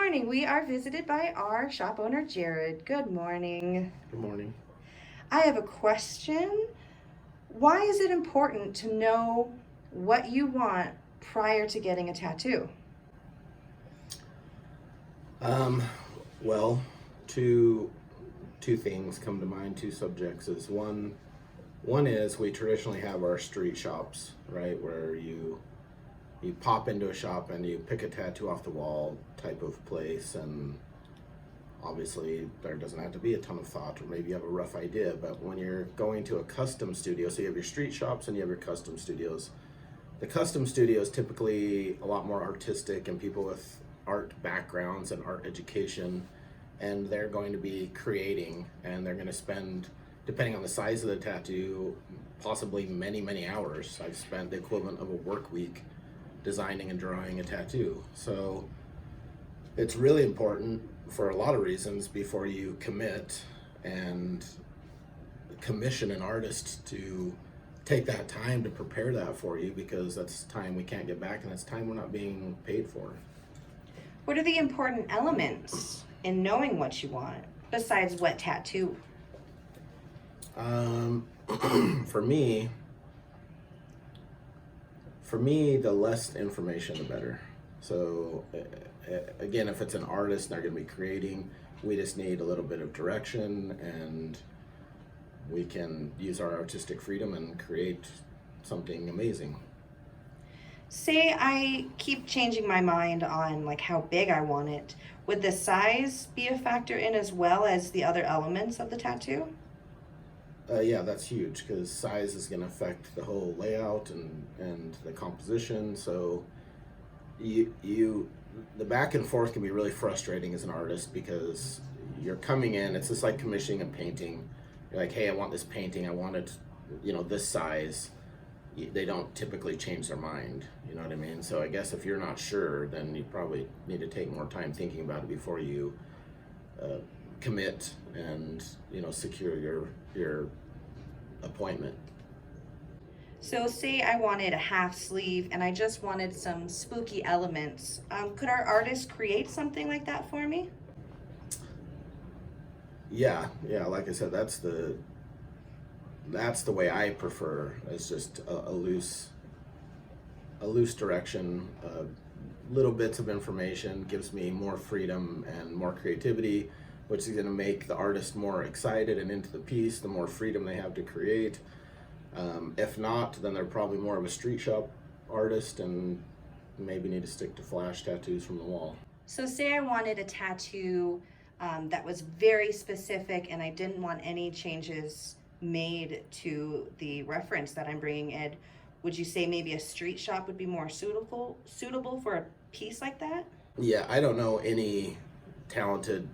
morning. We are visited by our shop owner, Jared. Good morning. Good morning. I have a question. Why is it important to know what you want prior to getting a tattoo? Um, well, two things come to mind. Two subjects is one is we traditionally have our street shops, right, where you pop into a shop and you pick a tattoo off the wall type of place, and obviously there doesn't have to be a ton of thought, or maybe you have a rough idea. But when you're going to a custom studio, so you have your street shops and you have your custom studios. The custom studio is typically a lot more artistic and people with art backgrounds and art education, and they're going to be creating, and they're going to spend, depending on the size of the tattoo, possibly many hours. I've spent the equivalent of a work week designing and drawing a tattoo. So it's really important for a lot of reasons before you commit and commission an artist to take that time to prepare that for you, because that's time we can't get back and that's time we're not being paid for. What are the important elements in knowing what you want besides what tattoo? Um, for me, the less information, the better. So, again, if it's an artist, they're going to be creating. We just need a little bit of direction, and we can use our artistic freedom and create something amazing. Say I keep changing my mind on like how big I want it. Would the size be a factor in as well as the other elements of the tattoo? Yeah, that's huge because size is going to affect the whole layout and the composition. So the back and forth can be really frustrating as an artist, because you're coming in, it's just like commissioning a painting. You're like, hey, I want this painting, I want it, this size. They don't typically change their mind, you know what I mean? So I guess if you're not sure, then you probably need to take more time thinking about it before you commit and secure your appointment. So say I wanted a half sleeve and I just wanted some spooky elements. Could our artist create something like that for me? Yeah, like I said, that's the way I prefer, is just a loose direction. Little bits of information gives me more freedom and more creativity, which is going to make the artist more excited and into the piece, the more freedom they have to create. If not, then they're probably more of a street shop artist and maybe need to stick to flash tattoos from the wall. So say I wanted a tattoo that was very specific and I didn't want any changes made to the reference that I'm bringing in. Would you say maybe a street shop would be more suitable for a piece like that? Yeah, I don't know any talented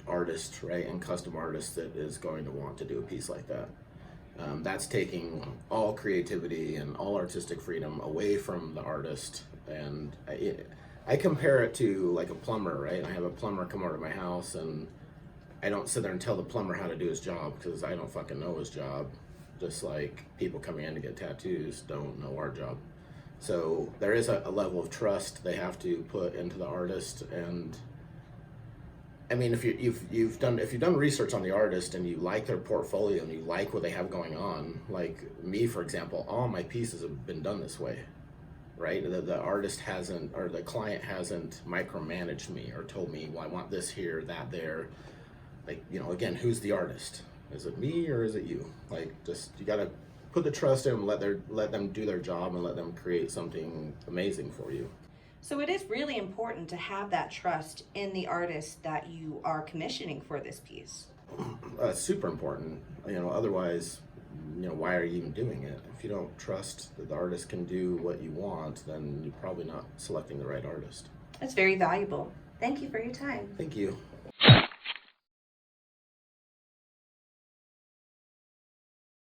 artist, right, and custom artist that is going to want to do a piece like that. That's taking all creativity and all artistic freedom away from the artist. And I compare it to like a plumber, right? I have a plumber come over to my house, and I don't sit there and tell the plumber how to do his job, because I don't fucking know his job. Just like people coming in to get tattoos don't know our job. So there is a level of trust they have to put into the artist. And I mean, if you've done research on the artist and you like their portfolio and you like what they have going on, like me, for example, all my pieces have been done this way, right? The artist hasn't, or the client hasn't micromanaged me or told me, well, I want this here, that there. Like, again, who's the artist? Is it me or is it you? Like, just, you gotta put the trust in and let them do their job and let them create something amazing for you. So it is really important to have that trust in the artist that you are commissioning for this piece. Super important. Otherwise, why are you even doing it? If you don't trust that the artist can do what you want, then you're probably not selecting the right artist. That's very valuable. Thank you for your time. Thank you.